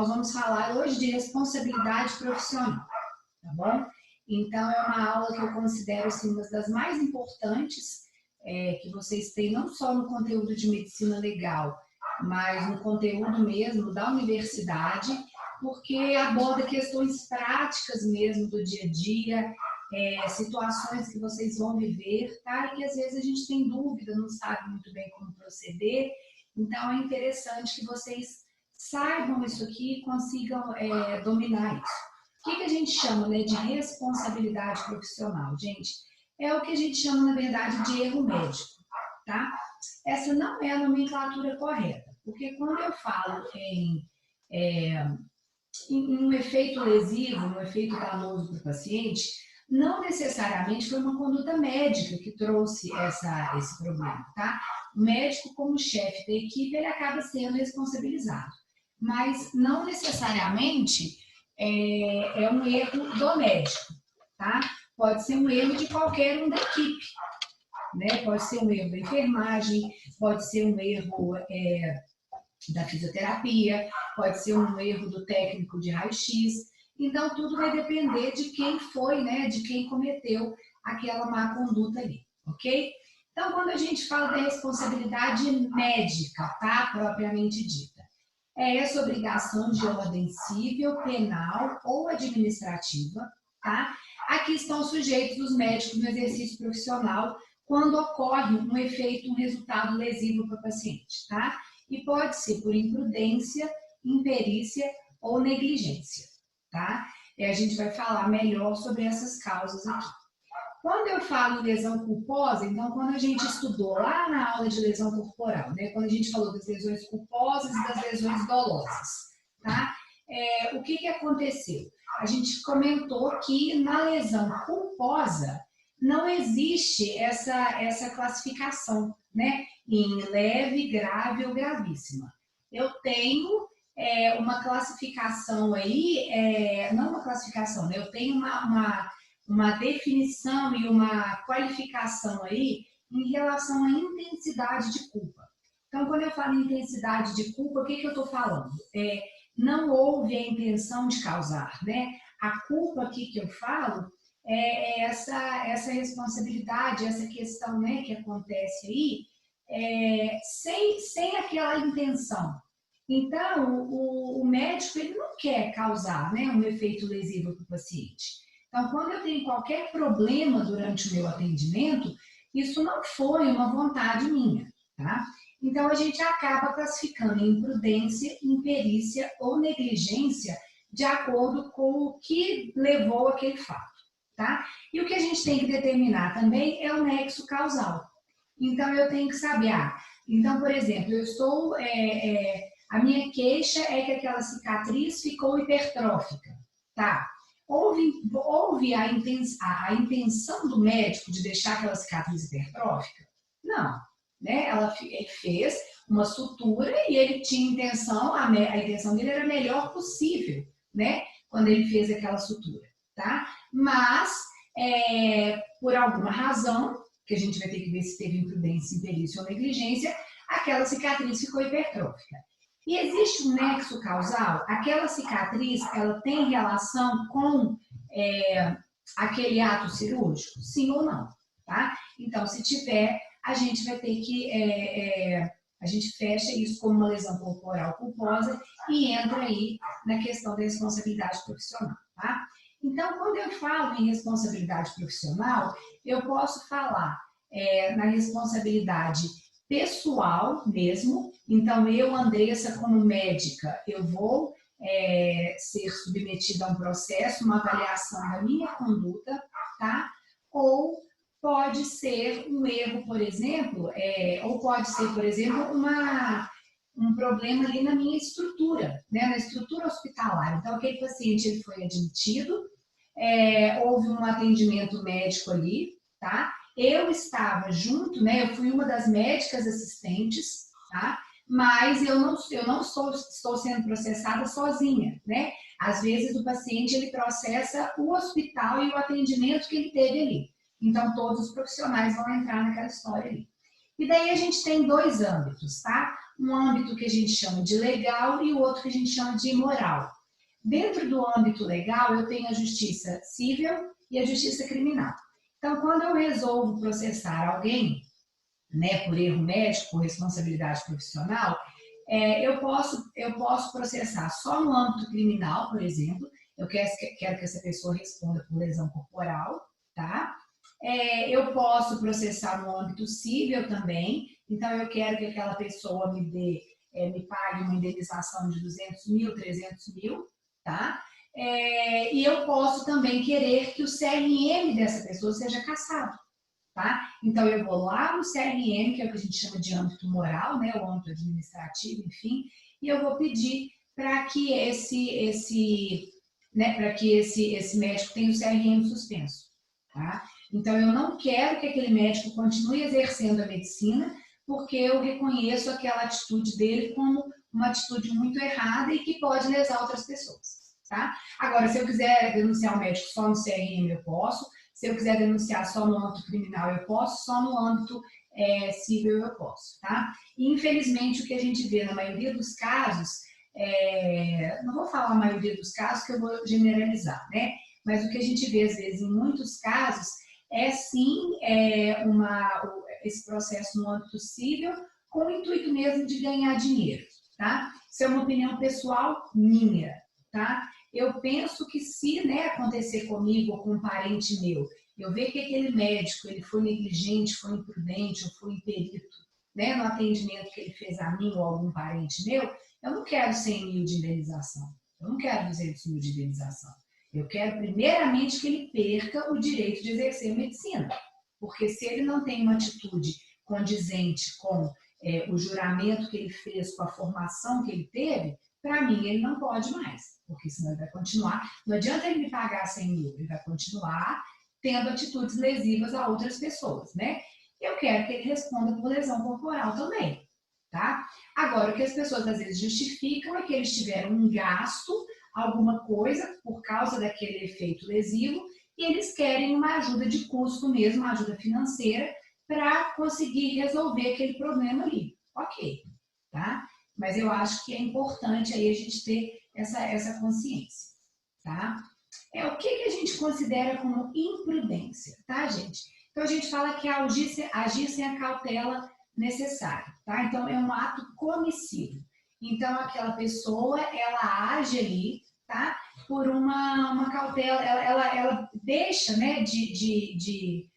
nós vamos falar hoje de responsabilidade profissional, tá bom? Então, é uma aula que eu considero assim, uma das mais importantes que vocês têm, não só no conteúdo de medicina legal, mas no conteúdo mesmo da universidade, porque aborda questões práticas mesmo do dia a dia, situações que vocês vão viver, tá? E que às vezes a gente tem dúvida, não sabe muito bem como proceder. Então, é interessante que vocês saibam isso aqui e consigam dominar isso. O que a gente chama, né, de responsabilidade profissional, gente? É o que a gente chama, na verdade, de erro médico, tá? Essa não é a nomenclatura correta, porque quando eu falo em um efeito lesivo, um efeito danoso para o paciente, não necessariamente foi uma conduta médica que trouxe esse problema, tá? O médico, como chefe da equipe, ele acaba sendo responsabilizado, mas não necessariamente é um erro do médico, tá? Pode ser um erro de qualquer um da equipe, né? Pode ser um erro da enfermagem, pode ser um erro da fisioterapia, pode ser um erro do técnico de raio-x. Então, tudo vai depender de quem foi, né? De quem cometeu aquela má conduta ali, ok? Então, quando a gente fala da responsabilidade médica, tá? Propriamente dita, é essa obrigação de ordem civil, penal ou administrativa, tá? A que estão sujeitos os médicos no exercício profissional quando ocorre um efeito, um resultado lesivo para o paciente, tá? E pode ser por imprudência, imperícia ou negligência, tá? E a gente vai falar melhor sobre essas causas aqui. Quando eu falo em lesão culposa, então quando a gente estudou lá na aula de lesão corporal, né? Quando a gente falou das lesões culposas e das lesões dolosas, tá? O que aconteceu? A gente comentou que na lesão culposa não existe essa classificação, né? Em leve, grave ou gravíssima. Eu tenho uma classificação aí, não uma classificação, né? Eu tenho uma definição e uma qualificação aí em relação à intensidade de culpa. Então, quando eu falo em intensidade de culpa, o que eu estou falando? Não houve a intenção de causar, né? A culpa aqui que eu falo é essa responsabilidade, essa questão, né, que acontece aí, sem aquela intenção. Então, o médico ele não quer causar, né, um efeito lesivo para o paciente. Então, quando eu tenho qualquer problema durante o meu atendimento, isso não foi uma vontade minha, tá? Então, a gente acaba classificando em imprudência, imperícia ou negligência de acordo com o que levou aquele fato, tá? E o que a gente tem que determinar também é o nexo causal. Então, eu tenho que saber, então, por exemplo, eu estou, a minha queixa é que aquela cicatriz ficou hipertrófica, tá? Houve a intenção do médico de deixar aquela cicatriz hipertrófica? Não, né? Ele fez uma sutura e ele tinha intenção, a intenção dele era a melhor possível, né? Quando ele fez aquela sutura, tá? Mas, por alguma razão, que a gente vai ter que ver se teve imprudência, imperícia ou negligência, aquela cicatriz ficou hipertrófica. E existe um nexo causal? Aquela cicatriz, ela tem relação com aquele ato cirúrgico? Sim ou não, tá? Então, se tiver, a gente vai ter que... a gente fecha isso como uma lesão corporal culposa e entra aí na questão da responsabilidade profissional, tá? Então, quando eu falo em responsabilidade profissional, eu posso falar na responsabilidade pessoal mesmo. Então, eu, Andressa, como médica, eu vou ser submetida a um processo, uma avaliação da minha conduta, tá? Ou pode ser um erro, por exemplo, ou pode ser, por exemplo, um problema ali na minha estrutura, né? Na estrutura hospitalar. Então, aquele paciente ele foi admitido, houve um atendimento médico ali, tá? Eu estava junto, né? Eu fui uma das médicas assistentes, tá? Mas eu não estou sendo processada sozinha, né? Às vezes o paciente ele processa o hospital e o atendimento que ele teve ali. Então todos os profissionais vão entrar naquela história ali. E daí a gente tem dois âmbitos, tá? um âmbito que a gente chama de legal e o outro que a gente chama de moral. Dentro do âmbito legal, eu tenho a justiça civil e a justiça criminal. Então, quando eu resolvo processar alguém, né, por erro médico, por responsabilidade profissional, eu posso processar só no âmbito criminal, por exemplo. Eu quero que essa pessoa responda por lesão corporal, tá? Eu posso processar no âmbito civil também. Então, eu quero que aquela pessoa me pague uma indenização de 200 mil, 300 mil, tá? E eu posso também querer que o CRM dessa pessoa seja cassado. Tá? Então, eu vou lá no CRM, que é o que a gente chama de âmbito moral, né, o âmbito administrativo, enfim, e eu vou pedir para que esse médico tenha o CRM suspenso. Tá? Então, eu não quero que aquele médico continue exercendo a medicina, porque eu reconheço aquela atitude dele como uma atitude muito errada e que pode lesar outras pessoas. Tá? Agora, se eu quiser denunciar o médico só no CRM, eu posso. Se eu quiser denunciar só no âmbito criminal, eu posso, só no âmbito civil eu posso, tá? E, infelizmente, o que a gente vê na maioria dos casos, não vou falar a maioria dos casos, que eu vou generalizar, né? Mas o que a gente vê, às vezes, em muitos casos, esse processo no âmbito civil, com o intuito mesmo de ganhar dinheiro, tá? Isso é uma opinião pessoal minha, tá? Eu penso que se, né, acontecer comigo ou com um parente meu, eu ver que aquele médico ele foi negligente, foi imprudente ou foi imperito, né, no atendimento que ele fez a mim ou a algum parente meu, eu não quero 100 mil de indenização, eu não quero 200 mil de indenização. Eu quero primeiramente que ele perca o direito de exercer a medicina, porque se ele não tem uma atitude condizente com o juramento que ele fez, com a formação que ele teve, para mim, ele não pode mais, porque senão ele vai continuar. Não adianta ele me pagar 100 mil, ele vai continuar tendo atitudes lesivas a outras pessoas, né? Eu quero que ele responda por lesão corporal também, tá? Agora, o que as pessoas às vezes justificam é que eles tiveram um gasto, alguma coisa, por causa daquele efeito lesivo, e eles querem uma ajuda de custo mesmo, uma ajuda financeira, para conseguir resolver aquele problema ali. Ok, tá? Mas eu acho que é importante aí a gente ter essa consciência, tá? O que a gente considera como imprudência, tá, gente? Então, a gente fala que é agir sem a cautela necessária, tá? Então, é um ato comissivo. Então, aquela pessoa, ela age ali, tá? Por uma cautela, ela deixa, né, de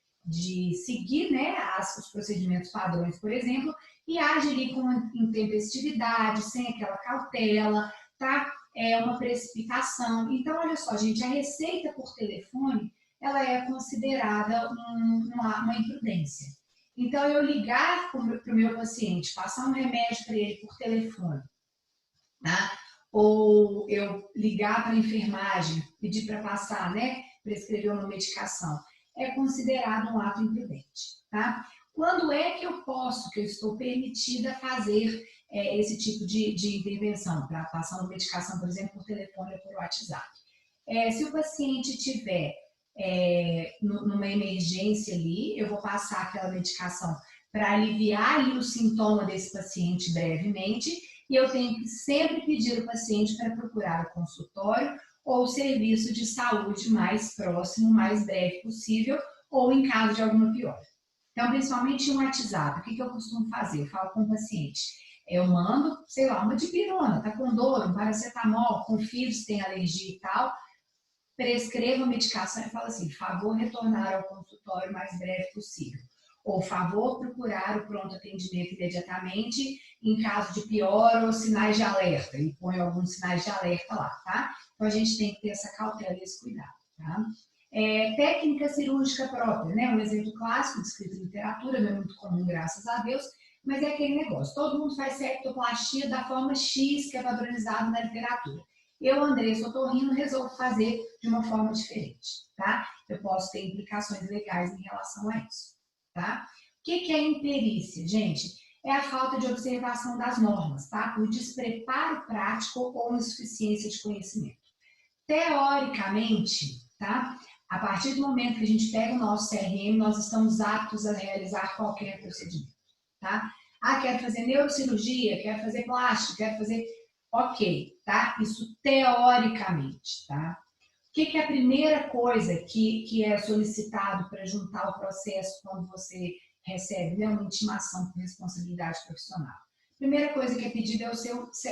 seguir, né, os procedimentos padrões, por exemplo, e age ali com intempestividade, sem aquela cautela, tá? É uma precipitação. Então, olha só, gente, a receita por telefone, ela é considerada uma imprudência. Então, eu ligar para o meu paciente, passar um remédio para ele por telefone, tá? Ou eu ligar para a enfermagem, pedir para passar, né, prescrever uma medicação, é considerado um ato imprudente, tá? Quando é que eu estou permitida fazer esse tipo de intervenção, para passar uma medicação, por exemplo, por telefone ou por WhatsApp? Se o paciente tiver numa emergência ali, eu vou passar aquela medicação para aliviar ali o sintoma desse paciente brevemente, e eu tenho que sempre pedir ao paciente para procurar o consultório ou o serviço de saúde mais próximo, mais breve possível, ou em caso de alguma piora. Então, principalmente no WhatsApp, o que eu costumo fazer? Eu falo com o paciente, eu mando, sei lá, uma dipirona, tá com dor, um paracetamol, confiro se tem alergia e tal, prescrevo a medicação e falo assim, favor retornar ao consultório o mais breve possível. Ou favor procurar o pronto atendimento imediatamente em caso de piora ou sinais de alerta. E põe alguns sinais de alerta lá, tá? Então, a gente tem que ter essa cautela e esse cuidado, tá? Técnica cirúrgica própria, né? Um exemplo clássico descrito em literatura, não é muito comum, graças a Deus, mas é aquele negócio. Todo mundo faz septoplastia da forma X, que é padronizado na literatura. Eu, Andressa Otorrino, resolvo fazer de uma forma diferente, tá? Eu posso ter implicações legais em relação a isso, tá? O que é imperícia, gente? É a falta de observação das normas, tá? O despreparo prático ou insuficiência de conhecimento. Teoricamente, tá? A partir do momento que a gente pega o nosso CRM, nós estamos aptos a realizar qualquer procedimento, tá? Ah, quero fazer neurocirurgia, quero fazer plástico, quero fazer... Ok, tá? Isso teoricamente, tá? O que é a primeira coisa que é solicitado para juntar o processo quando você recebe, né, uma intimação por responsabilidade profissional? Primeira coisa que é pedida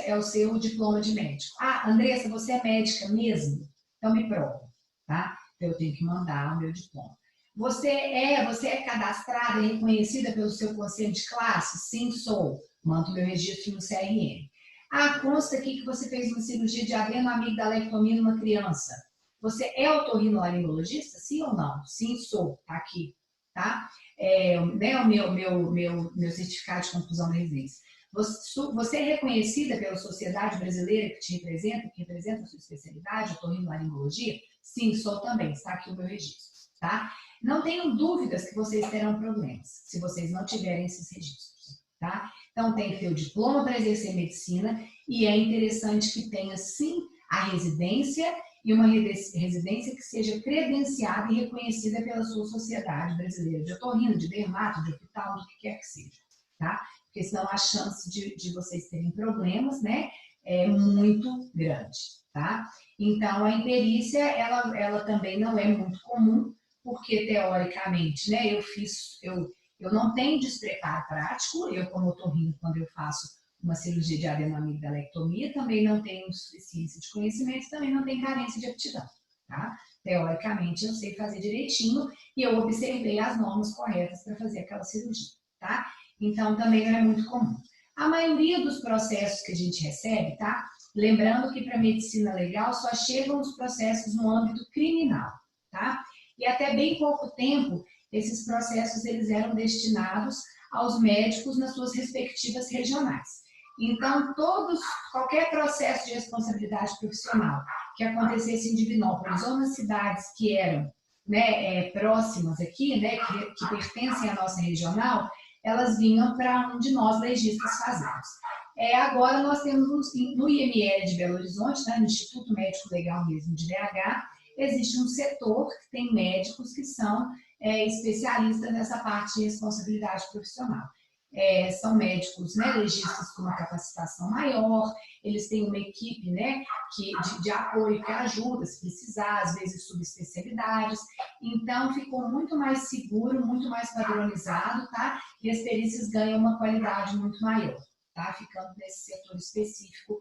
é o seu diploma de médico. Ah, Andressa, você é médica mesmo? Então me prova, tá? Então eu tenho que mandar o meu diploma. Você é cadastrada e reconhecida pelo seu conselho de classe? Sim, sou. Mando meu registro no CRM. Ah, consta aqui que você fez uma cirurgia de adenoamigdalectomia numa criança. Você é otorrinolaringologista? Sim ou não? Sim, sou. Tá aqui, tá? Né, o meu certificado de conclusão da residência. Você é reconhecida pela Sociedade Brasileira que te representa, que representa a sua especialidade, otorrinolaringologia? Sim, sou também. Está aqui o meu registro, tá? Não tenham dúvidas que vocês terão problemas se vocês não tiverem esses registros, tá? Então, tem que ter o diploma para exercer medicina e é interessante que tenha, sim, a residência e uma residência que seja credenciada e reconhecida pela sua Sociedade Brasileira de Otorrino, de dermato, de hospital, do que quer que seja, tá? Porque senão a chance de vocês terem problemas, né, é muito grande, tá? Então, a imperícia, ela também não é muito comum, porque, teoricamente, né, eu não tenho despreparo prático, eu como otorrino, quando eu faço uma cirurgia de adenoamigdalectomia, também não tenho insuficiência de conhecimento, também não tenho carência de aptidão, tá? Teoricamente, eu sei fazer direitinho e eu observei as normas corretas para fazer aquela cirurgia, tá? Então, também não é muito comum. A maioria dos processos que a gente recebe, tá? Lembrando que para medicina legal só chegam os processos no âmbito criminal, tá? E até bem pouco tempo, esses processos eles eram destinados aos médicos nas suas respectivas regionais. Então, qualquer processo de responsabilidade profissional que acontecesse em Divinópolis ou nas cidades que eram, né, próximas aqui, né, que pertencem à nossa regional, elas vinham para um de nós legistas fazermos. Agora nós temos no IML de Belo Horizonte, né, no Instituto Médico Legal mesmo de BH, existe um setor que tem médicos que são especialistas nessa parte de responsabilidade profissional. São médicos, né, legistas com uma capacitação maior, eles têm uma equipe, né, de apoio que ajuda, se precisar, às vezes subespecialidades. Então, ficou muito mais seguro, muito mais padronizado, tá? E as perícias ganham uma qualidade muito maior, tá? Ficando nesse setor específico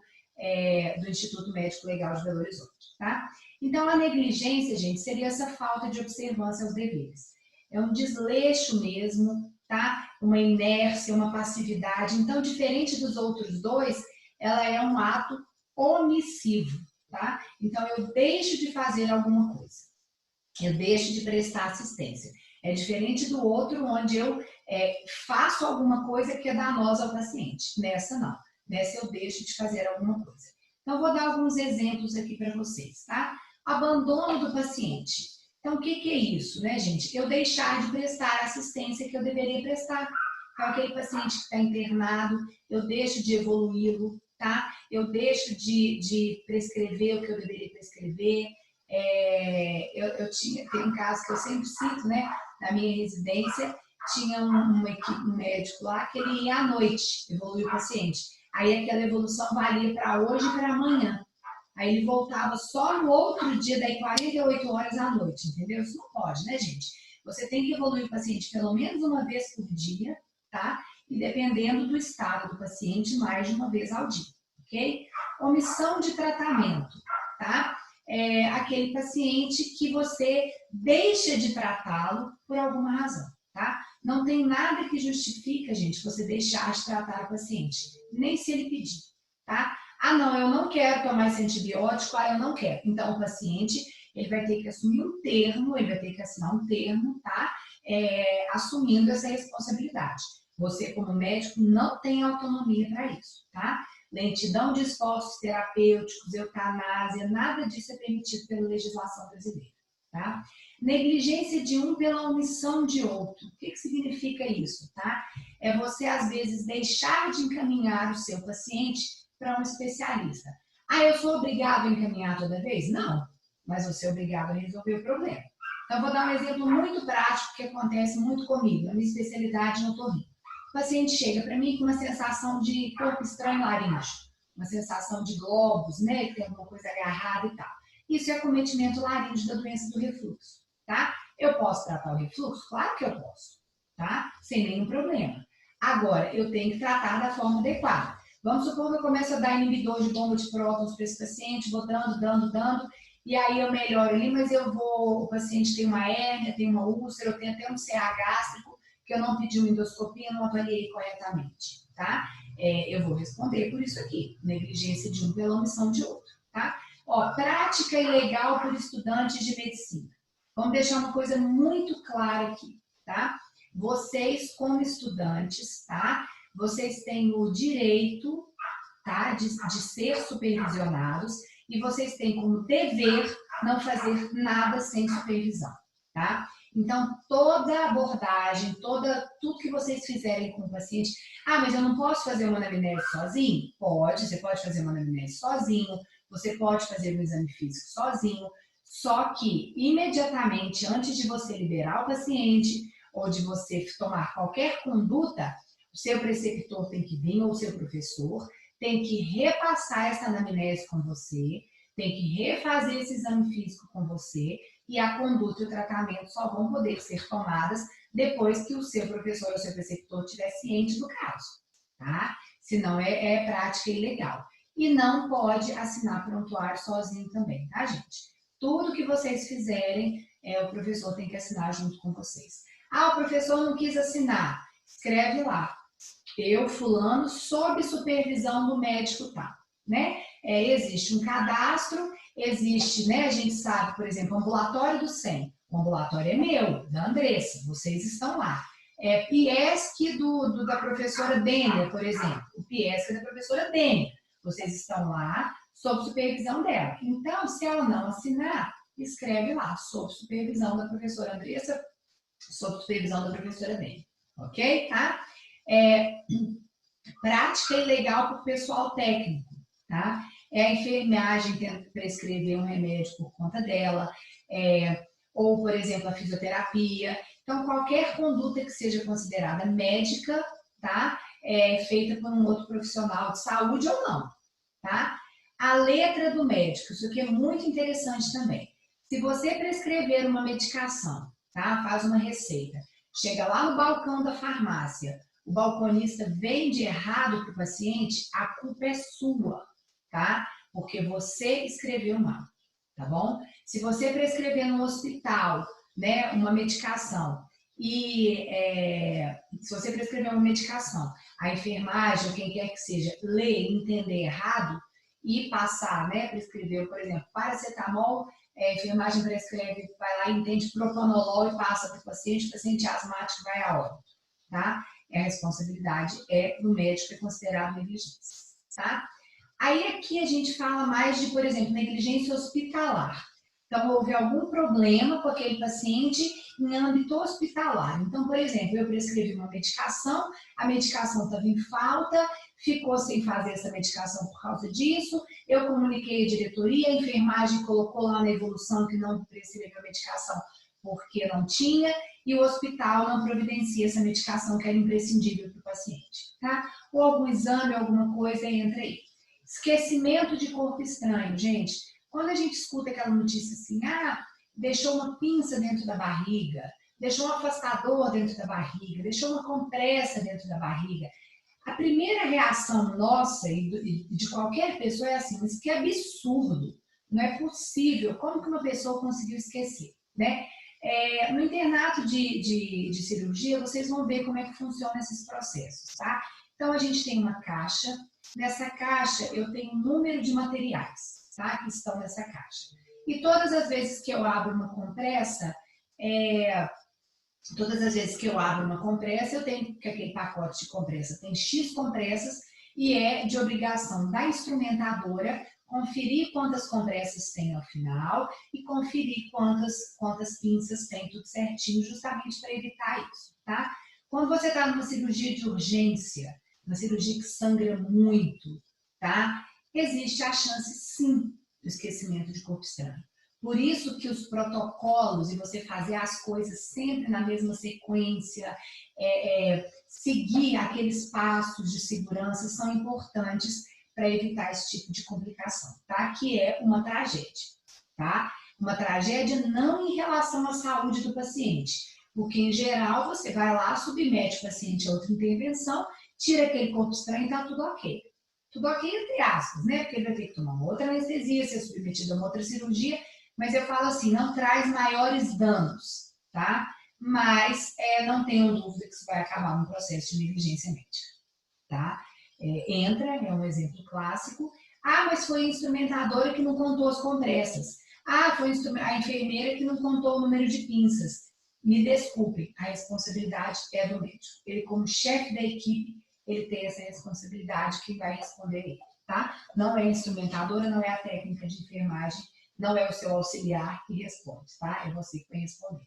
do Instituto Médico Legal de Belo Horizonte, tá? Então, a negligência, gente, seria essa falta de observância aos deveres. É um desleixo mesmo, tá? Uma inércia, uma passividade. Então, diferente dos outros dois, ela é um ato omissivo, tá? Então, eu deixo de fazer alguma coisa. Eu deixo de prestar assistência. É diferente do outro, onde eu faço alguma coisa que é danosa ao paciente. Nessa, não. Nessa, eu deixo de fazer alguma coisa. Então, vou dar alguns exemplos aqui para vocês, tá? Abandono do paciente. Então, o que é isso, né, gente? Eu deixar de prestar a assistência que eu deveria prestar. Então, aquele paciente que está internado, eu deixo de evoluí-lo, tá? Eu deixo de prescrever o que eu deveria prescrever. Tem um caso que eu sempre cito, né? Na minha residência, tinha um médico lá que ele ia à noite evoluir o paciente. Aí aquela evolução valia para hoje e para amanhã. Aí ele voltava só no outro dia, daí 48 horas à noite, entendeu? Isso não pode, né, gente? Você tem que evoluir o paciente pelo menos uma vez por dia, tá? E dependendo do estado do paciente, mais de uma vez ao dia, ok? Omissão de tratamento, tá? Aquele paciente que você deixa de tratá-lo por alguma razão, tá? Não tem nada que justifica, gente, você deixar de tratar o paciente, nem se ele pedir, tá? Ah, não, eu não quero tomar esse antibiótico, eu não quero. Então, o paciente, ele vai ter que assumir um termo, ele vai ter que assinar um termo, tá? Assumindo essa responsabilidade. Você, como médico, não tem autonomia para isso, tá? Lentidão de esforços terapêuticos, eutanásia, nada disso é permitido pela legislação brasileira, tá? Negligência de um pela omissão de outro. O que significa isso, tá? É você, às vezes, deixar de encaminhar o seu paciente para um especialista. Ah, eu sou obrigado a encaminhar toda vez? Não, mas você é obrigado a resolver o problema. Então, vou dar um exemplo muito prático que acontece muito comigo, na minha especialidade no otorrino. paciente chega para mim com uma sensação de corpo estranho laríngeo, uma sensação de globos, né, que tem alguma coisa agarrada e tal. Isso é acometimento laríngeo da doença do refluxo, tá? Eu posso tratar o refluxo? Claro que eu posso, tá? Sem nenhum problema. Agora, eu tenho que tratar da forma adequada. Vamos supor que eu começo a dar inibidor de bomba de prótons para esse paciente, vou dando, e aí eu melhoro ali, mas o paciente tem uma hérnia, tem uma úlcera, eu tenho até um CA gástrico, que eu não pedi uma endoscopia, não avaliei corretamente, tá? Eu vou responder por isso aqui, negligência de um pela omissão de outro, tá? Ó, prática ilegal por estudantes de medicina. Vamos deixar uma coisa muito clara aqui, tá? Vocês, como estudantes, tá? Vocês têm o direito, tá? De ser supervisionados e vocês têm como dever não fazer nada sem supervisão, tá? Então, toda abordagem, tudo que vocês fizerem com o paciente... Ah, mas eu não posso fazer uma anamnese sozinho? Pode, você pode fazer uma anamnese sozinho, você pode fazer um exame físico sozinho, só que imediatamente antes de você liberar o paciente ou de você tomar qualquer conduta, o seu preceptor tem que vir, ou o seu professor, tem que repassar essa anamnese com você, tem que refazer esse exame físico com você, e a conduta e o tratamento só vão poder ser tomadas depois que o seu professor ou o seu preceptor estiver ciente do caso, tá? Senão é prática ilegal. E não pode assinar prontuário sozinho também, tá, gente? Tudo que vocês fizerem, o professor tem que assinar junto com vocês. Ah, o professor não quis assinar. Escreve lá. Eu, fulano, sob supervisão do médico, tá? Né? Existe um cadastro, existe, né? A gente sabe, por exemplo, o ambulatório do SEM. O ambulatório é meu, da Andressa, vocês estão lá. PIESC da professora Denner, por exemplo. O PIESC da professora Denner. Vocês estão lá sob supervisão dela. Então, se ela não assinar, escreve lá, sob supervisão da professora Andressa, sob supervisão da professora Denner. Ok? Tá? Prática ilegal para o pessoal técnico, tá? A enfermagem tenta prescrever um remédio por conta dela, ou, por exemplo, a fisioterapia. Então, qualquer conduta que seja considerada médica, tá? Feita por um outro profissional de saúde ou não, tá? A letra do médico, isso aqui é muito interessante também. Se você prescrever uma medicação, tá? Faz uma receita, chega lá no balcão da farmácia, o balconista vende errado para o paciente, a culpa é sua, tá? Porque você escreveu mal, tá bom? Se você prescrever no hospital, né, uma medicação, e se você prescrever uma medicação, a enfermagem, ou quem quer que seja, ler e entender errado, e passar, né, prescrever, por exemplo, paracetamol, a enfermagem prescreve, vai lá, entende propanolol e passa para o paciente asmático vai a óbito, tá? A responsabilidade do médico, é considerado negligência, tá? Aí aqui a gente fala mais de, por exemplo, negligência hospitalar. Então, houve algum problema com aquele paciente em âmbito hospitalar. Então, por exemplo, eu prescrevi uma medicação, a medicação estava em falta, ficou sem fazer essa medicação por causa disso, eu comuniquei à diretoria, a enfermagem colocou lá na evolução que não prescreveu a medicação porque não tinha, e o hospital não providencia essa medicação que era imprescindível para o paciente, tá? Ou algum exame, alguma coisa, entra aí. Esquecimento de corpo estranho, gente. Quando a gente escuta aquela notícia assim, deixou uma pinça dentro da barriga, deixou um afastador dentro da barriga, deixou uma compressa dentro da barriga, a primeira reação nossa e de qualquer pessoa é assim, mas que absurdo, não é possível, como que uma pessoa conseguiu esquecer, né? No internato de cirurgia, vocês vão ver como é que funcionam esses processos, tá? Então, a gente tem uma caixa, nessa caixa eu tenho um número de materiais, tá? Que estão nessa caixa. E todas as vezes que eu abro uma compressa, eu tenho que aquele pacote de compressa tem X compressas e é de obrigação da instrumentadora conferir quantas compressas tem ao final e conferir quantas pinças tem, tudo certinho, justamente para evitar isso, tá? Quando você está numa cirurgia de urgência, uma cirurgia que sangra muito, tá? Existe a chance, sim, do esquecimento de corpo estranho. Por isso que os protocolos e você fazer as coisas sempre na mesma sequência, seguir aqueles passos de segurança são importantes para evitar esse tipo de complicação, tá? Que é uma tragédia, tá? Uma tragédia não em relação à saúde do paciente, porque em geral você vai lá, submete o paciente a outra intervenção, tira aquele corpo estranho e tá tudo ok. Tudo ok entre aspas, né? Porque ele vai ter que tomar uma outra anestesia, ser submetido a uma outra cirurgia, mas eu falo assim, não traz maiores danos, tá? Mas não tenho dúvida que isso vai acabar num processo de negligência médica, tá? É um exemplo clássico. Ah, mas foi a instrumentadora que não contou as compressas. Ah, foi a enfermeira que não contou o número de pinças. Me desculpem, a responsabilidade é do médico. Ele, como chefe da equipe, ele tem essa responsabilidade que vai responder ele, tá? Não é a instrumentadora, não é a técnica de enfermagem, não é o seu auxiliar que responde, tá? É você que vai responder.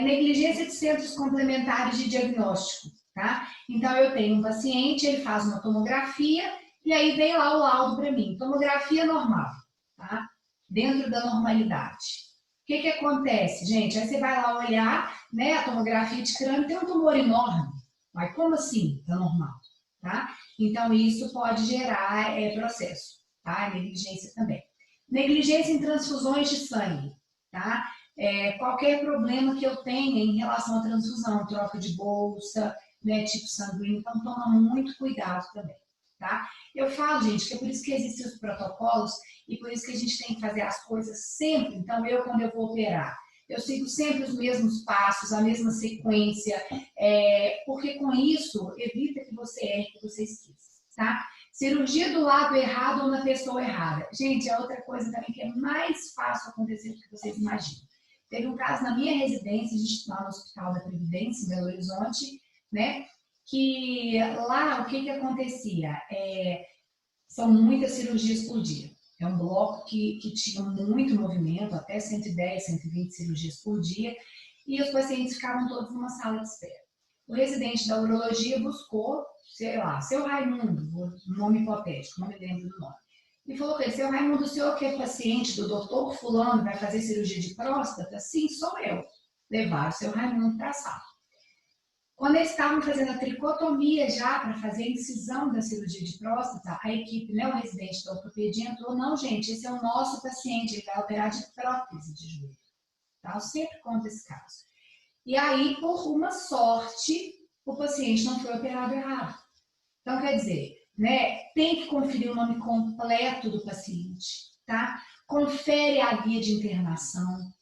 Negligência de centros complementares de diagnóstico, tá? Então, eu tenho um paciente, ele faz uma tomografia e aí vem lá o laudo para mim. Tomografia normal, tá? Dentro da normalidade. O que acontece, gente? Aí você vai lá olhar, né? A tomografia de crânio tem um tumor enorme. Mas como assim? Tá normal, tá? Então, isso pode gerar processo, tá? Negligência também. Negligência em transfusões de sangue, tá? Qualquer problema que eu tenha em relação à transfusão, troca de bolsa, né, tipo sanguíneo, então toma muito cuidado também, tá? Eu falo, gente, que é por isso que existem os protocolos e por isso que a gente tem que fazer as coisas sempre. Então, quando eu vou operar, eu sigo sempre os mesmos passos, a mesma sequência, porque com isso evita que você erre, que você esqueça, tá? Cirurgia do lado errado ou na pessoa errada. Gente, é outra coisa também que é mais fácil acontecer do que vocês imaginam. Teve um caso na minha residência, a gente está no Hospital da Previdência, em Belo Horizonte, né? Que lá, o que acontecia? São muitas cirurgias por dia. É um bloco que tinha muito movimento, até 110, 120 cirurgias por dia, e os pacientes ficavam todos numa sala de espera. O residente da urologia buscou, sei lá, seu Raimundo, nome hipotético, não me lembro do nome. E falou para ele, seu Raimundo, o senhor que é paciente do doutor fulano, vai fazer cirurgia de próstata? Sim, sou eu. Levaram o seu Raimundo para a sala. Quando eles estavam fazendo a tricotomia já para fazer a incisão da cirurgia de próstata, a equipe, né, o residente da ortopedia entrou, não, gente, esse é o nosso paciente, ele vai operar de prótese de joelho. Tá? Eu sempre conto esse caso. E aí, por uma sorte, o paciente não foi operado errado. Então, quer dizer, né, tem que conferir o nome completo do paciente, tá? Confere a guia de internação,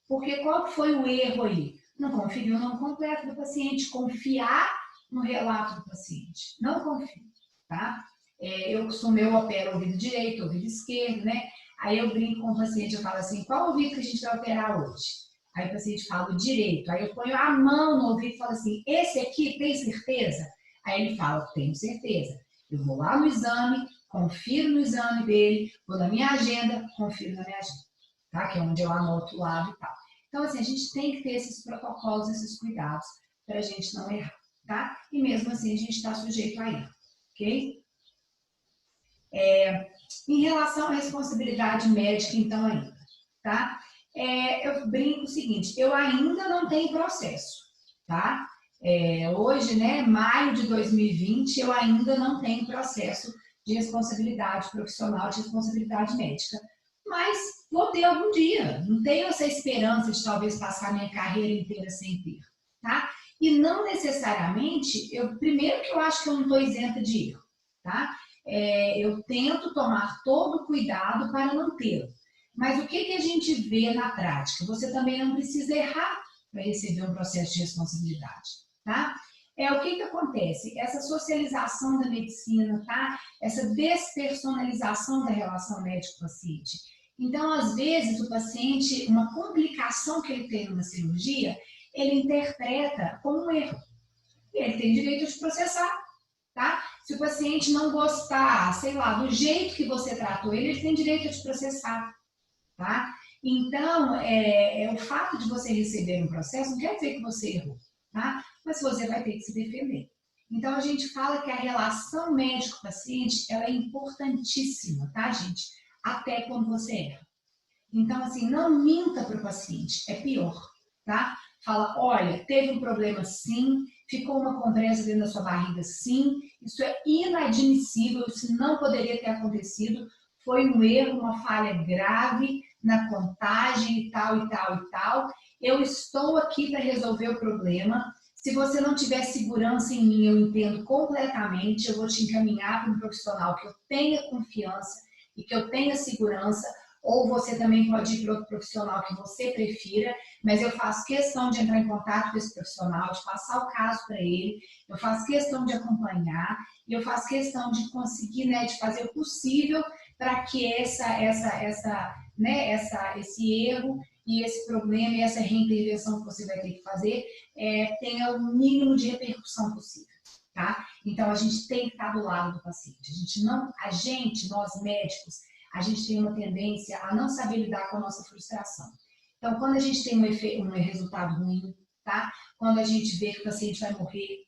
porque qual foi o erro aí? Não conferiu o nome completo do paciente, confiar no relato do paciente. Não confie, tá? Eu opero ouvido direito, ouvido esquerdo, né? Aí eu brinco com o paciente, eu falo assim, qual ouvido que a gente vai operar hoje? Aí o paciente fala o direito, aí eu ponho a mão no ouvido e falo assim, esse aqui tem certeza? Aí ele fala, tenho certeza. Eu vou lá no exame, confiro no exame dele, vou na minha agenda, confiro na minha agenda, tá? Que é onde eu anoto o lado e tal. Então, assim, a gente tem que ter esses protocolos, esses cuidados, para a gente não errar, tá? E mesmo assim, a gente está sujeito a erro, ok? Em relação à responsabilidade médica, então, ainda, tá? Eu brinco o seguinte, eu ainda não tenho processo, tá? Hoje, né, maio de 2020, eu ainda não tenho processo de responsabilidade profissional, de responsabilidade médica. Mas vou ter algum dia, não tenho essa esperança de talvez passar minha carreira inteira sem ter, tá? E não necessariamente, primeiro que eu acho que eu não estou isenta de erro, tá? Eu tento tomar todo o cuidado para não tê-lo. Mas o que a gente vê na prática? Você também não precisa errar para receber um processo de responsabilidade, tá? O que acontece? Essa socialização da medicina, tá? Essa despersonalização da relação médico-paciente. Então, às vezes, o paciente, uma complicação que ele tem numa cirurgia, ele interpreta como um erro. E ele tem direito de processar, tá? Se o paciente não gostar, sei lá, do jeito que você tratou ele tem direito de processar, tá? Então, o fato de você receber um processo não quer dizer que você errou, tá? Mas você vai ter que se defender. Então, a gente fala que a relação médico-paciente, ela é importantíssima, tá, gente? Até quando você erra. Então, assim, não minta para o paciente, é pior, tá? Fala, olha, teve um problema sim, ficou uma compressa dentro da sua barriga sim, isso é inadmissível, isso não poderia ter acontecido, foi um erro, uma falha grave na contagem e tal, e tal, e tal. Eu estou aqui para resolver o problema. Se você não tiver segurança em mim, eu entendo completamente, eu vou te encaminhar para um profissional que eu tenha confiança e que eu tenha segurança, ou você também pode ir para outro profissional que você prefira, mas eu faço questão de entrar em contato com esse profissional, de passar o caso para ele, eu faço questão de acompanhar, e eu faço questão de conseguir, né, de fazer o possível para que esse erro e esse problema e essa reintervenção que você vai ter que fazer tenha o mínimo de repercussão possível, tá? Então, a gente tem que estar do lado do paciente. Nós médicos, a gente tem uma tendência a não saber lidar com a nossa frustração. Então, quando a gente tem um resultado ruim, tá? Quando a gente vê que o paciente vai morrer,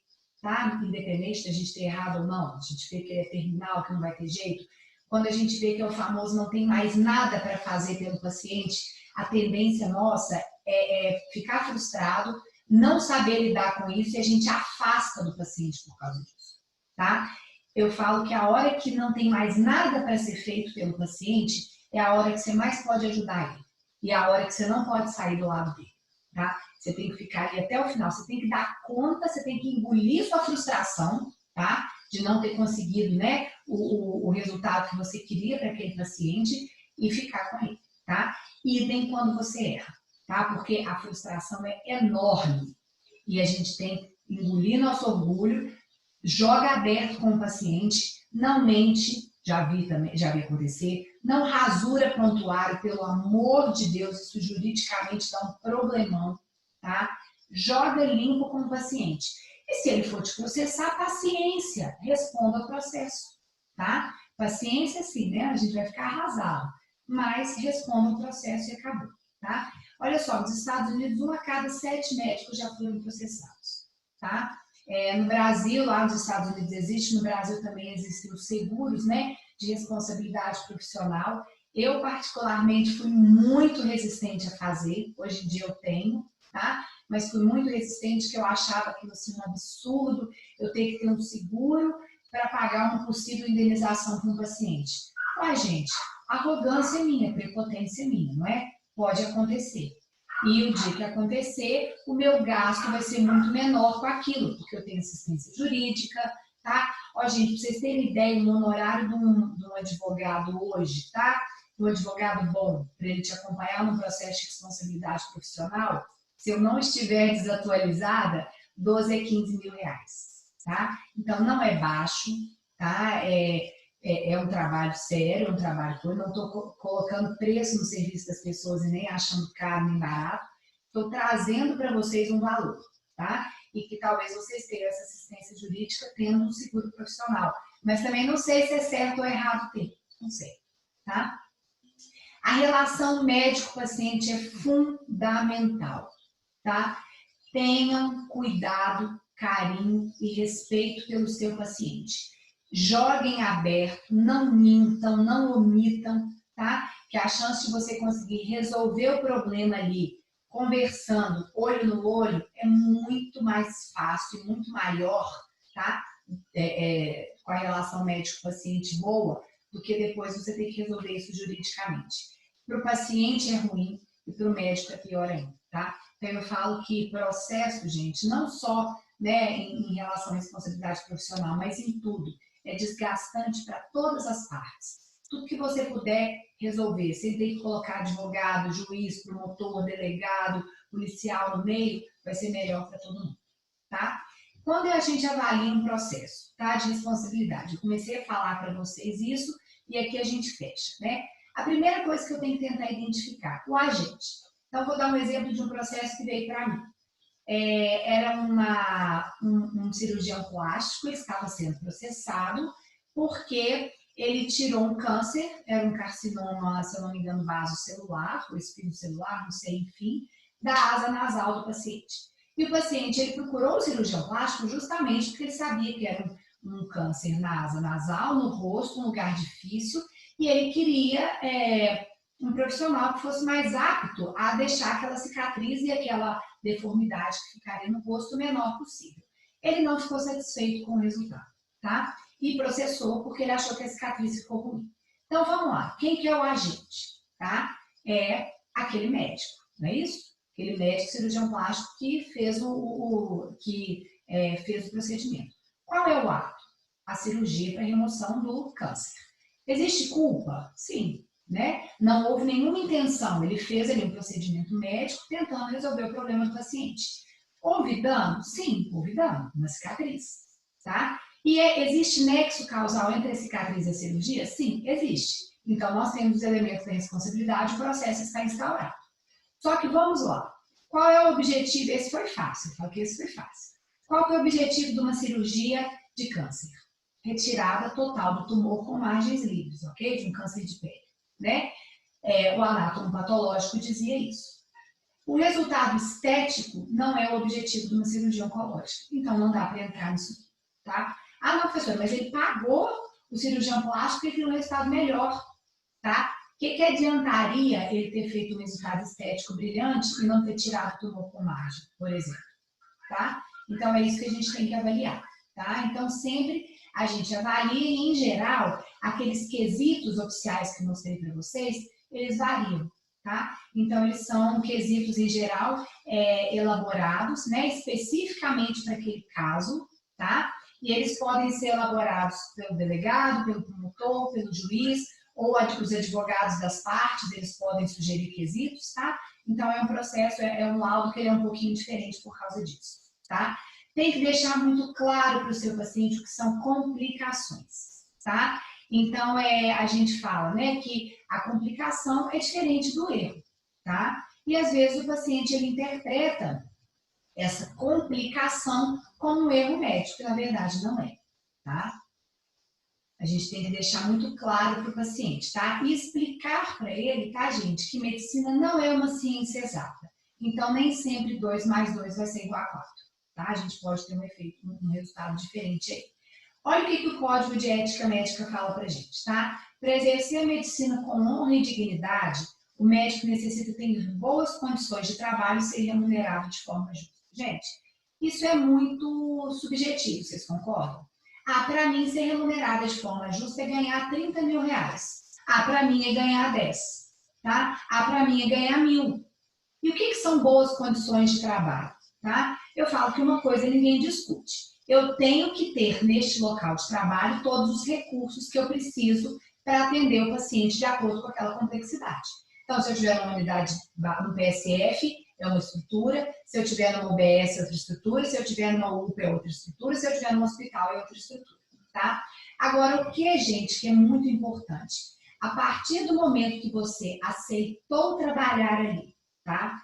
tá? Independente da gente ter errado ou não, a gente vê que ele é terminal, que não vai ter jeito, quando a gente vê que é o famoso não tem mais nada para fazer pelo paciente, a tendência nossa é ficar frustrado, não saber lidar com isso e a gente afasta do paciente por causa disso, tá? Eu falo que a hora que não tem mais nada para ser feito pelo paciente é a hora que você mais pode ajudar ele e a hora que você não pode sair do lado dele, tá? Você tem que ficar ali até o final, você tem que dar conta, você tem que engolir sua frustração, tá? De não ter conseguido, né, o resultado que você queria para aquele paciente e ficar com ele, tá? Idem quando você erra, tá? Porque a frustração é enorme e a gente tem que engolir nosso orgulho, joga aberto com o paciente, não mente, já vi acontecer, não rasura prontuário, pelo amor de Deus, isso juridicamente dá um problemão, tá? Joga limpo com o paciente. E se ele for te processar, paciência, responda ao processo, tá? Paciência sim, né? A gente vai ficar arrasado, mas responda o processo e acabou, tá? Olha só, nos Estados Unidos, 1 a cada 7 médicos já foram processados, tá? No Brasil, lá nos Estados Unidos existe, no Brasil também existem os seguros, né, de responsabilidade profissional. Eu, particularmente, fui muito resistente a fazer, hoje em dia eu tenho, tá? Mas fui muito resistente, que eu achava aquilo assim um absurdo, eu ter que ter um seguro para pagar uma possível indenização para um paciente. Mas, gente, arrogância é minha, prepotência é minha, não é? Pode acontecer. E o dia que acontecer, o meu gasto vai ser muito menor com aquilo, porque eu tenho assistência jurídica, tá? Ó, gente, para vocês terem ideia, o honorário de um advogado hoje, tá? Um advogado bom, para ele te acompanhar no processo de responsabilidade profissional, se eu não estiver desatualizada, 12 a 15 mil reais, tá? Então, não é baixo, tá? É um trabalho sério, é um trabalho que eu não estou colocando preço no serviço das pessoas e nem achando caro nem barato. Estou trazendo para vocês um valor, tá? E que talvez vocês tenham essa assistência jurídica tendo um seguro profissional. Mas também não sei se é certo ou errado ter, não sei, tá? A relação médico-paciente é fundamental, tá? Tenham cuidado, carinho e respeito pelo seu paciente. Joguem aberto, não mintam, não omitam, tá? Que a chance de você conseguir resolver o problema ali, conversando, olho no olho, é muito mais fácil, muito maior, tá? Com a relação médico-paciente boa, do que depois você ter que resolver isso juridicamente. Para o paciente é ruim e para o médico é pior ainda, tá? Então eu falo que processo, gente, não só, né, em relação à responsabilidade profissional, mas em tudo, é desgastante para todas as partes. Tudo que você puder resolver, sem ter que colocar advogado, juiz, promotor, delegado, policial no meio, vai ser melhor para todo mundo, tá? Quando a gente avalia um processo, tá, de responsabilidade, eu comecei a falar para vocês isso e aqui a gente fecha, né? A primeira coisa que eu tenho que tentar identificar, o agente. Então, vou dar um exemplo de um processo que veio para mim. Era um cirurgião plástico, ele estava sendo processado porque ele tirou um câncer, era um carcinoma, se eu não me engano, vasocelular, ou espinho celular, não sei, enfim, da asa nasal do paciente. E o paciente, ele procurou o cirurgião plástico justamente porque ele sabia que era um câncer na asa nasal, no rosto, um lugar difícil, e ele queria um profissional que fosse mais apto a deixar aquela cicatriz e aquela deformidade que ficaria no rosto o menor possível. Ele não ficou satisfeito com o resultado, tá? E processou porque ele achou que a cicatriz ficou ruim. Então, vamos lá. Quem que é o agente, tá? É aquele médico, não é isso? Aquele médico cirurgião plástico que fez fez o procedimento. Qual é o ato? A cirurgia para remoção do câncer. Existe culpa? Sim, né? Não houve nenhuma intenção. Ele fez ali um procedimento médico tentando resolver o problema do paciente. Houve dano? Sim, houve dano, uma cicatriz, tá? E existe nexo causal entre a cicatriz e a cirurgia? Sim, existe. Então, nós temos os elementos da responsabilidade, o processo está instaurado. Só que vamos lá. Qual é o objetivo? Esse foi fácil, eu falo que esse foi fácil. Qual é o objetivo de uma cirurgia de câncer? Retirada total do tumor com margens livres, ok? De um câncer de pele, né? O anátomo patológico dizia isso. O resultado estético não é o objetivo de uma cirurgia oncológica, então não dá para entrar nisso, tá? Ah, não, professora, mas ele pagou o cirurgião plástico e viu um resultado melhor, tá? O que adiantaria ele ter feito um resultado estético brilhante e não ter tirado o tumor com margem, por exemplo, tá? Então, é isso que a gente tem que avaliar, tá? Então, sempre a gente avalia e, em geral, aqueles quesitos oficiais que eu mostrei para vocês, eles variam, tá? Então, eles são quesitos, em geral, elaborados, né? Especificamente para aquele caso, tá? E eles podem ser elaborados pelo delegado, pelo promotor, pelo juiz, ou os advogados das partes, eles podem sugerir quesitos, tá? Então, é um processo, um laudo que ele é um pouquinho diferente por causa disso, tá? Tem que deixar muito claro para o seu paciente o que são complicações, tá? Então, a gente fala, né, que a complicação é diferente do erro, tá? E, às vezes, o paciente, ele interpreta essa complicação como um erro médico, que, na verdade, não é, tá? A gente tem que deixar muito claro para o paciente, tá? E explicar para ele, tá, gente, que medicina não é uma ciência exata. Então, nem sempre 2 mais 2 vai ser igual a 4, tá? A gente pode ter um efeito, um resultado diferente aí. Olha o que o Código de Ética Médica fala para a gente, tá? Para exercer a medicina com honra e dignidade, o médico necessita ter boas condições de trabalho e ser remunerado de forma justa. Gente, isso é muito subjetivo, vocês concordam? Ah, para mim, ser remunerada de forma justa é ganhar 30 mil reais. Ah, para mim é ganhar 10, tá? Ah, para mim é ganhar 1.000. E o que são boas condições de trabalho, tá? Eu falo que uma coisa ninguém discute. Eu tenho que ter neste local de trabalho todos os recursos que eu preciso para atender o paciente de acordo com aquela complexidade. Então, se eu tiver uma unidade no PSF, é uma estrutura, se eu tiver numa UBS é outra estrutura, se eu tiver numa UPA é outra estrutura, se eu tiver num hospital é outra estrutura, tá? Agora, o que, gente, que é muito importante? A partir do momento que você aceitou trabalhar ali, tá?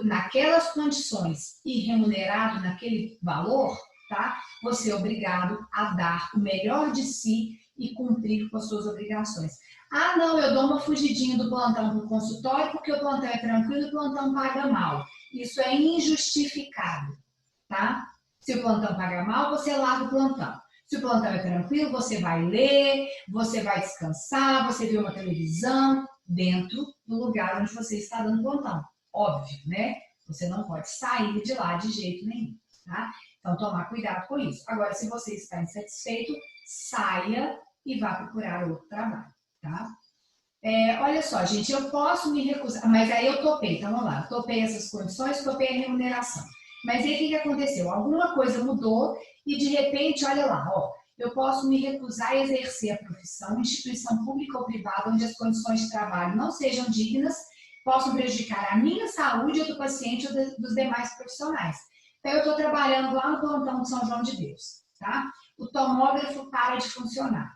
Naquelas condições e remunerado naquele valor, tá? Você é obrigado a dar o melhor de si e cumprir com as suas obrigações. Ah, não, eu dou uma fugidinha do plantão para o consultório porque o plantão é tranquilo e o plantão paga mal. Isso é injustificado, tá? Se o plantão paga mal, você larga o plantão. Se o plantão é tranquilo, você vai ler, você vai descansar, você vê uma televisão dentro do lugar onde você está dando plantão. Óbvio, né? Você não pode sair de lá de jeito nenhum, tá? Então, tomar cuidado com isso. Agora, se você está insatisfeito, saia e vá procurar outro trabalho, tá? Olha só, gente, eu posso me recusar, mas aí eu topei, então vamos lá, eu topei essas condições, topei a remuneração. Mas aí o que aconteceu? Alguma coisa mudou e de repente, olha lá, ó, eu posso me recusar a exercer a profissão, instituição pública ou privada, onde as condições de trabalho não sejam dignas, possam prejudicar a minha saúde, a do paciente ou dos demais profissionais. Então, eu estou trabalhando lá no plantão de São João de Deus, tá? O tomógrafo para de funcionar.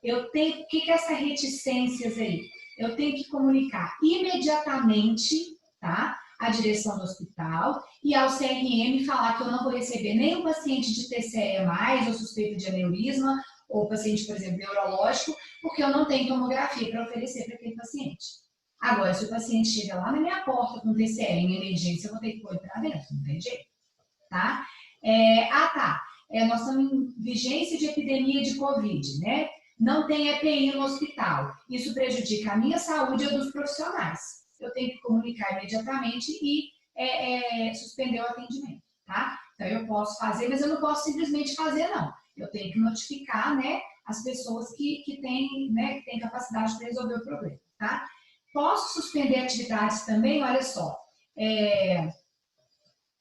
Eu tenho, o que é essa reticências aí? Eu tenho que comunicar imediatamente, tá? A direção do hospital e ao CRM falar que eu não vou receber nem um paciente de TCE mais, ou suspeito de aneurisma, ou paciente, por exemplo, neurológico, porque eu não tenho tomografia para oferecer para aquele paciente. Agora, se o paciente chega lá na minha porta com TCE em emergência, eu vou ter que pôr ele para dentro, não tem jeito, tá? Nós estamos em vigência de epidemia de Covid, né? não tem EPI no hospital. Isso prejudica a minha saúde e a dos profissionais. Eu tenho que comunicar imediatamente e suspender o atendimento, tá? Então, eu posso fazer, mas eu não posso simplesmente fazer, não. Eu tenho que notificar, né, as pessoas que têm, né, que têm capacidade para resolver o problema, tá? Posso suspender atividades também, olha só,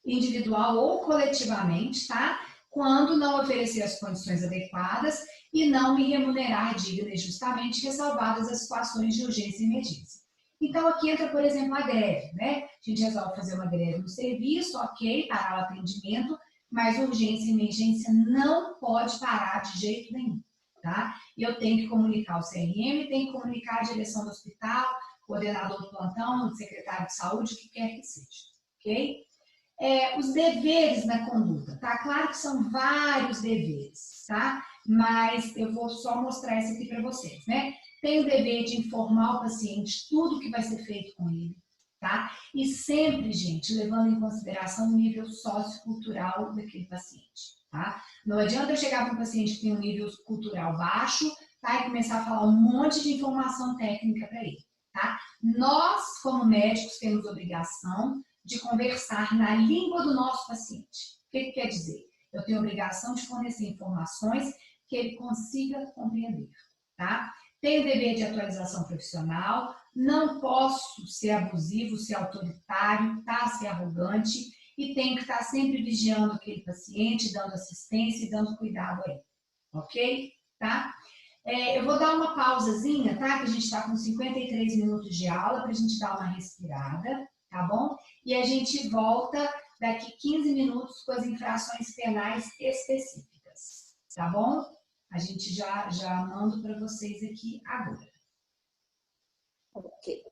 individual ou coletivamente, tá? Quando não oferecer as condições adequadas e não me remunerar digna e justamente, ressalvadas as situações de urgência e emergência. Então, aqui entra, por exemplo, a greve, né? A gente resolve fazer uma greve no serviço, ok, parar o atendimento, mas urgência e emergência não pode parar de jeito nenhum, tá? E eu tenho que comunicar o CRM, tenho que comunicar a direção do hospital, coordenador do plantão, secretário de saúde, o que quer que seja, ok? Os deveres na conduta, tá? Claro que são vários deveres, tá? Mas eu vou só mostrar esse aqui para vocês, né? Tem o dever de informar o paciente tudo que vai ser feito com ele, tá? E sempre, gente, levando em consideração o nível sociocultural daquele paciente, tá? Não adianta eu chegar para um paciente que tem um nível cultural baixo, tá? E começar a falar um monte de informação técnica para ele, tá? Nós, como médicos, temos obrigação de conversar na língua do nosso paciente. O que quer dizer? Eu tenho a obrigação de fornecer informações que ele consiga compreender, tá? Tenho o dever de atualização profissional, não posso ser abusivo, ser autoritário, tá? Ser arrogante e tenho que estar sempre vigiando aquele paciente, dando assistência e dando cuidado a ele, ok? Tá? Eu vou dar uma pausazinha, tá? Que a gente está com 53 minutos de aula para a gente dar uma respirada, tá bom? E a gente volta daqui 15 minutos com as infrações penais específicas, tá bom? A gente já mando para vocês aqui agora. Ok.